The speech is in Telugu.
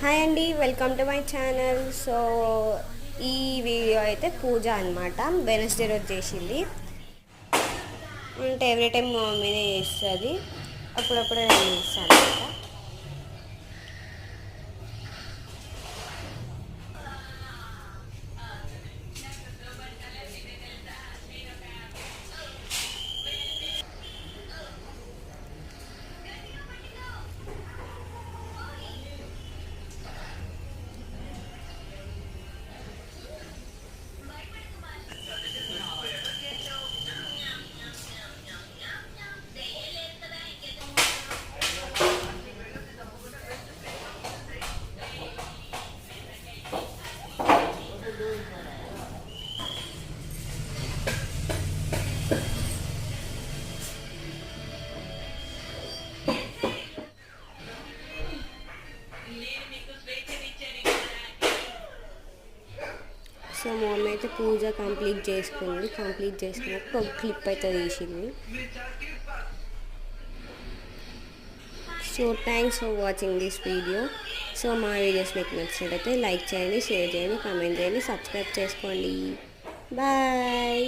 హాయ్ అండి, welcome to my channel. So ఈ వీడియో అయితే పూజ అనమాట. వెనస్డే రోజు చేసింది. అంటే ఎవ్రీ టైం మా మమ్మీనే చేస్తుంది, అప్పుడప్పుడు నేను చేస్తాను అనమాట. సో మా మమ్మీ అయితే పూజ కంప్లీట్ చేసుకున్నాక ఒక క్లిప్ అయితే తీసింది. So thanks for watching this video. So మా వీడియోస్ మీకు నచ్చినట్టయితే లైక్ చేయండి, షేర్ చేయండి, కామెంట్ చేయండి, సబ్స్క్రైబ్ చేసుకోండి. బాయ్.